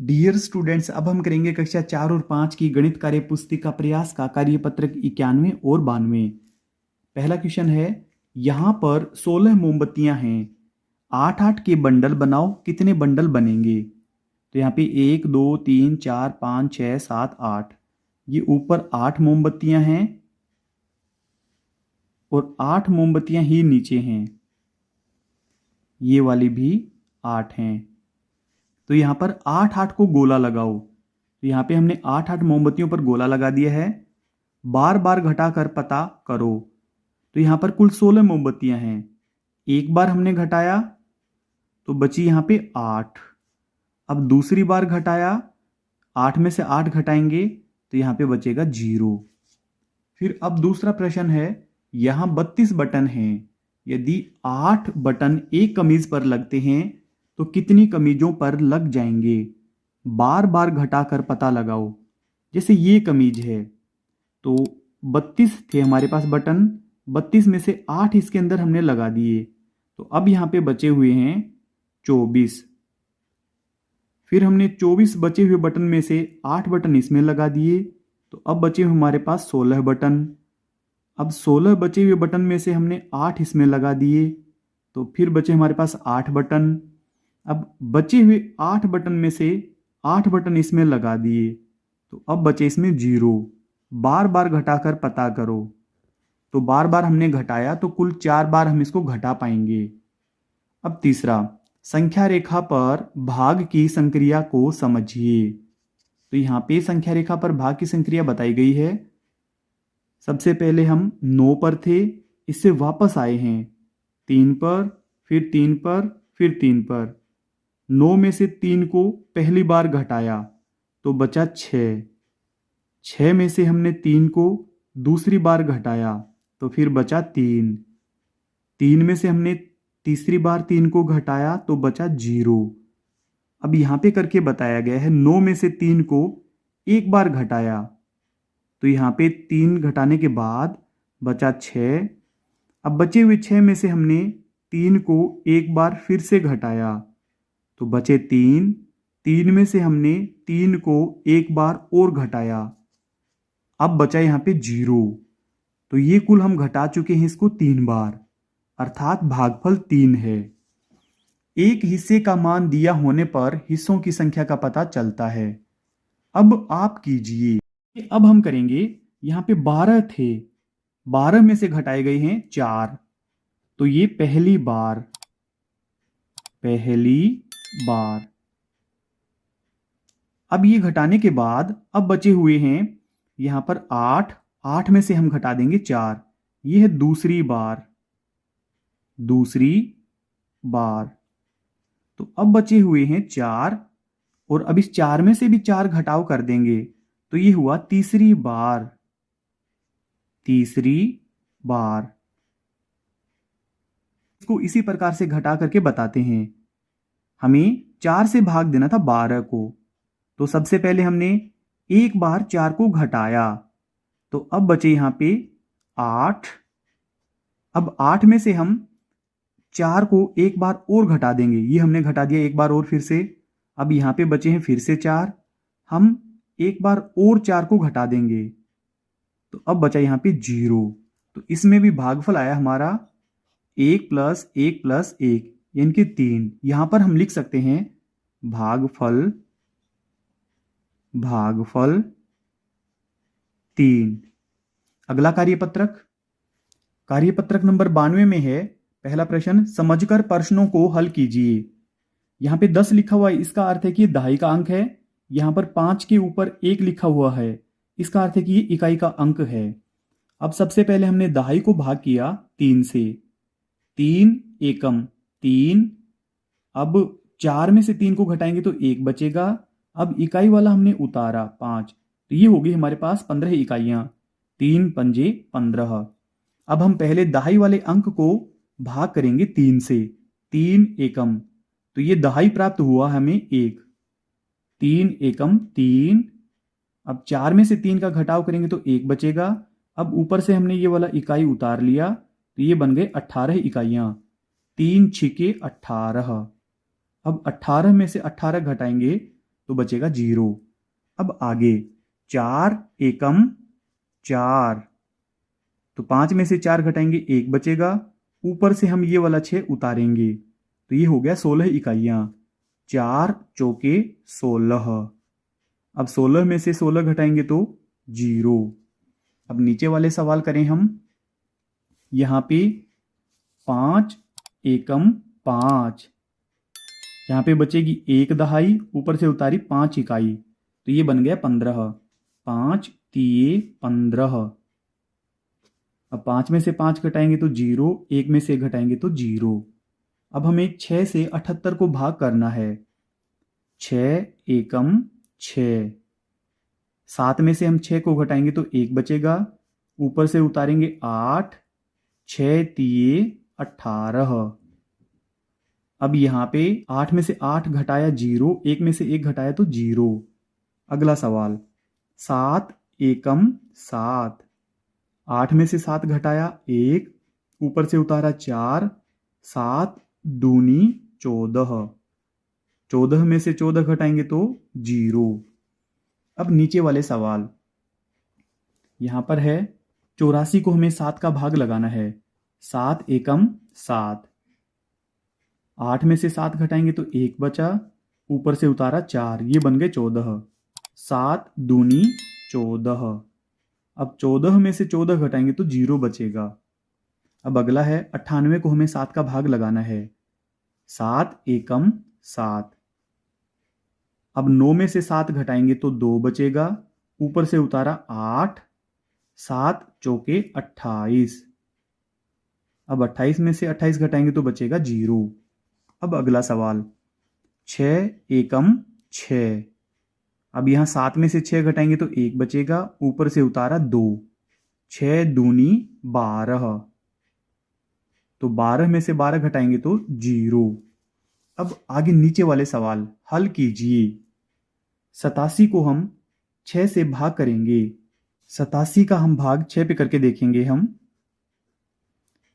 Dear students, अब हम करेंगे कक्षा 4 और 5 की गणित कार्य पुस्तिका प्रयास का कार्यपत्रक 91 और 92। पहला क्वेश्चन है, यहाँ पर 16 मोमबत्तियां हैं, 8-8 के बंडल बनाओ, कितने बंडल बनेंगे? तो यहाँ पे 1 2 3 4 5 6 7 8, ये ऊपर 8 मोमबत्तियां हैं और 8 मोमबत्तियां ही नीचे हैं, ये वाली भी 8 हैं। तो यहाँ पर 8-8 को गोला लगाओ। तो यहाँ पे हमने 8-8 मोमबत्तियों पर गोला लगा दिया है। बार बार घटाकर पता करो। तो यहाँ पर कुल 16 मोमबत्तियां हैं, एक बार हमने घटाया तो बची यहाँ पे 8। अब दूसरी बार घटाया, 8 में से 8 घटाएंगे तो यहाँ पे बचेगा 0। फिर अब दूसरा प्रश्न है, यहाँ 32 बटन हैं, यदि 8 बटन एक कमीज पर लगते हैं तो कितनी कमीजों पर लग जाएंगे? बार बार घटाकर पता लगाओ। जैसे ये कमीज है तो 32 थे हमारे पास बटन, 32 में से 8 इसके अंदर हमने लगा दिए, तो अब यहाँ पे बचे हुए हैं 24। फिर हमने 24 बचे हुए बटन में से 8 बटन इसमें लगा दिए, तो अब बचे हुए हमारे पास 16 बटन। अब 16 बचे हुए बटन में से हमने 8 इसमें लगा दिए, तो फिर बचे हमारे पास 8 बटन। अब बचे हुए 8 बटन में से 8 बटन इसमें लगा दिए, तो अब बचे इसमें 0। बार बार घटाकर पता करो। तो बार बार हमने घटाया तो कुल 4 बार हम इसको घटा पाएंगे। अब तीसरा, संख्या रेखा पर भाग की संक्रिया को समझिए। तो यहाँ पे संख्या रेखा पर भाग की संक्रिया बताई गई है। सबसे पहले हम 9 पर थे, इससे वापस आए हैं 3 पर, फिर 3 पर, फिर 3 पर। 9 में से 3 को पहली बार घटाया तो बचा 6। 6 में से हमने 3 को दूसरी बार घटाया तो फिर बचा 3। 3 में से हमने तीसरी बार 3 को घटाया तो बचा 0। अब यहाँ पे करके बताया गया है 9 में से 3 को एक बार घटाया, तो यहाँ पे 3 घटाने के बाद बचा 6। अब बचे हुए 6 में से हमने 3 को एक बार फिर से घटाया तो बचे 3। 3 में से हमने 3 को एक बार और घटाया, अब बचा यहाँ पे 0। तो ये कुल हम घटा चुके हैं इसको 3 बार, अर्थात भागफल 3 है। एक हिस्से का मान दिया होने पर हिस्सों की संख्या का पता चलता है। अब आप कीजिए। अब हम करेंगे, यहाँ पे 12 थे, 12 में से घटाए गए हैं 4, तो ये पहली बार। अब ये घटाने के बाद अब बचे हुए हैं यहाँ पर 8। 8 में से हम घटा देंगे 4, ये है दूसरी बार। तो अब बचे हुए हैं 4, और अब इस 4 में से भी 4 घटाव कर देंगे तो ये हुआ तीसरी बार। इसको इसी प्रकार से घटा करके बताते हैं। हमें 4 से भाग देना था 12 को, तो सबसे पहले हमने एक बार 4 को घटाया, तो अब बचे यहाँ पे 8। अब 8 में से हम 4 को एक बार और घटा देंगे, ये हमने घटा दिया एक बार और फिर से। अब यहाँ पे बचे हैं फिर से 4, हम एक बार और 4 को घटा देंगे, तो अब बचा यहाँ पे 0। तो इसमें भी भागफल आया हमारा 1 + 1 + 1 यानी कि 3। यहां पर हम लिख सकते हैं भागफल 3। अगला कार्यपत्रक नंबर 92 में है। पहला प्रश्न, समझकर प्रश्नों को हल कीजिए। यहाँ पे 10 लिखा हुआ है, इसका अर्थ है कि ये दहाई का अंक है। यहाँ पर 5 के ऊपर 1 लिखा हुआ है, इसका अर्थ है कि ये इकाई का अंक है। अब सबसे पहले हमने दहाई को भाग किया 3 से, 3 एकम 3। अब 4 में से 3 को घटाएंगे तो 1 बचेगा। अब इकाई वाला हमने उतारा 5, तो ये होगी हमारे पास 15 इकाइयां, 3 पंजे 15। अब हम पहले दहाई वाले अंक को भाग करेंगे 3 से, 3 एकम, तो ये दहाई प्राप्त हुआ हमें 1, 3 एकम 3। अब 4 में से 3 का घटाव करेंगे तो 1 बचेगा। अब ऊपर से हमने ये वाला इकाई उतार लिया, तो ये बन गए 18 इकाइयां, 3 छिके 18। अब 18 में से 18 घटाएंगे तो बचेगा 0। अब आगे 4 एकम 4, तो 5 में से 4 घटाएंगे 1 बचेगा। ऊपर से हम ये वाला 6 उतारेंगे तो ये हो गया 16 इकाइयां। 4 चौके 16। अब 16 में से 16 घटाएंगे तो 0। अब नीचे वाले सवाल करें हम। यहाँ पे 5 एकम 5, यहाँ पे बचेगी 1 दहाई, ऊपर से उतारी 5 इकाई, तो ये बन गया 15। 5 तिये 15। अब 5 में से 5 घटाएंगे तो 0, 1 में से घटाएंगे तो 0। अब हमें 6 से 78 को भाग करना है। 6 एकम 6, 7 में से हम 6 को घटाएंगे तो 1 बचेगा, ऊपर से उतारेंगे 8, 6 तिये 18। अब यहाँ पे 8 में से 8 घटाया 0, 1 में से 1 घटाया तो 0। अगला सवाल 7 एकम 7, 8 में से 7 घटाया 1, ऊपर से उतारा 4, 7 दूनी 14, 14 में से 14 घटाएंगे तो 0। अब नीचे वाले सवाल, यहाँ पर है 84 को हमें 7 का भाग लगाना है। 7 एकम 7, 8 में से 7 घटाएंगे तो 1 बचा, ऊपर से उतारा 4, ये बन गए 14। 7 दूनी 14। अब 14 में से 14 घटाएंगे तो 0 बचेगा। अब अगला है 98 को हमें 7 का भाग लगाना है। 7 एकम 7, अब 9 में से 7 घटाएंगे तो 2 बचेगा, ऊपर से उतारा 8, 7 चौके 28। अब 28 में से 28 घटाएंगे तो बचेगा 0। अब अगला सवाल 6 एकम 6, अब यहाँ 7 में से 6 घटाएंगे तो 1 बचेगा, ऊपर से उतारा 2, 6 दूनी 12, तो 12 में से 12 घटाएंगे तो 0। अब आगे नीचे वाले सवाल हल कीजिए। 87 को हम 6 से भाग करेंगे। 87 का हम भाग 6 पे करके देखेंगे हम।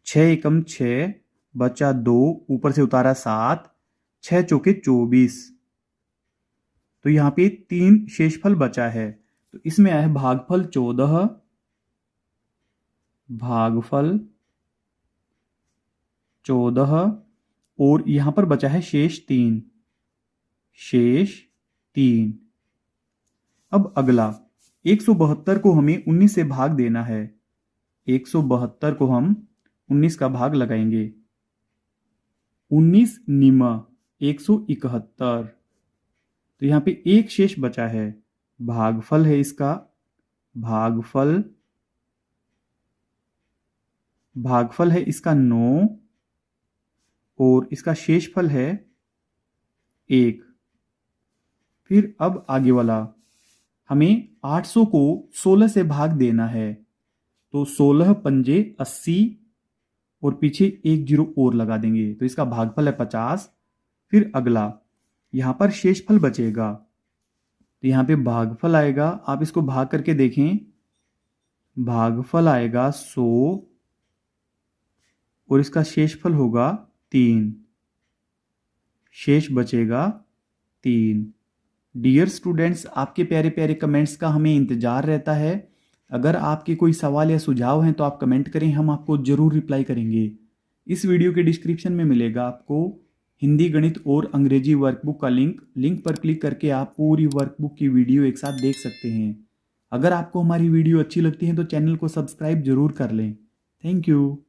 6 एकम 6, बचा 2, ऊपर से उतारा 7, 6 चौके 24, तो यहाँ पे 3 शेषफल बचा है, तो इसमें आया है भागफल 14, भागफल 14, और यहाँ पर बचा है शेष 3, शेष 3। अब अगला 172 को हमें 19 से भाग देना है। 172 को हम 19 का भाग लगाएंगे। 19 निमा 171, तो यहाँ पे एक शेष बचा है, भागफल है इसका, भागफल है इसका 9, और इसका शेषफल है 1। फिर अब आगे वाला हमें 800 को 16 से भाग देना है, तो 16 पंजे 80, और पीछे 1 0 और लगा देंगे, तो इसका भागफल है 50। फिर अगला यहाँ पर शेषफल बचेगा, तो यहाँ पे भागफल आएगा, आप इसको भाग करके देखें, भागफल आएगा 100, और इसका शेषफल होगा 3, शेष बचेगा 3। डियर स्टूडेंट्स, आपके प्यारे प्यारे कमेंट्स का हमें इंतज़ार रहता है। अगर आपके कोई सवाल या सुझाव हैं तो आप कमेंट करें, हम आपको ज़रूर रिप्लाई करेंगे। इस वीडियो के डिस्क्रिप्शन में मिलेगा आपको हिंदी, गणित और अंग्रेजी वर्कबुक का लिंक पर क्लिक करके आप पूरी वर्कबुक की वीडियो एक साथ देख सकते हैं। अगर आपको हमारी वीडियो अच्छी लगती है तो चैनल को सब्सक्राइब जरूर कर लें। Thank you.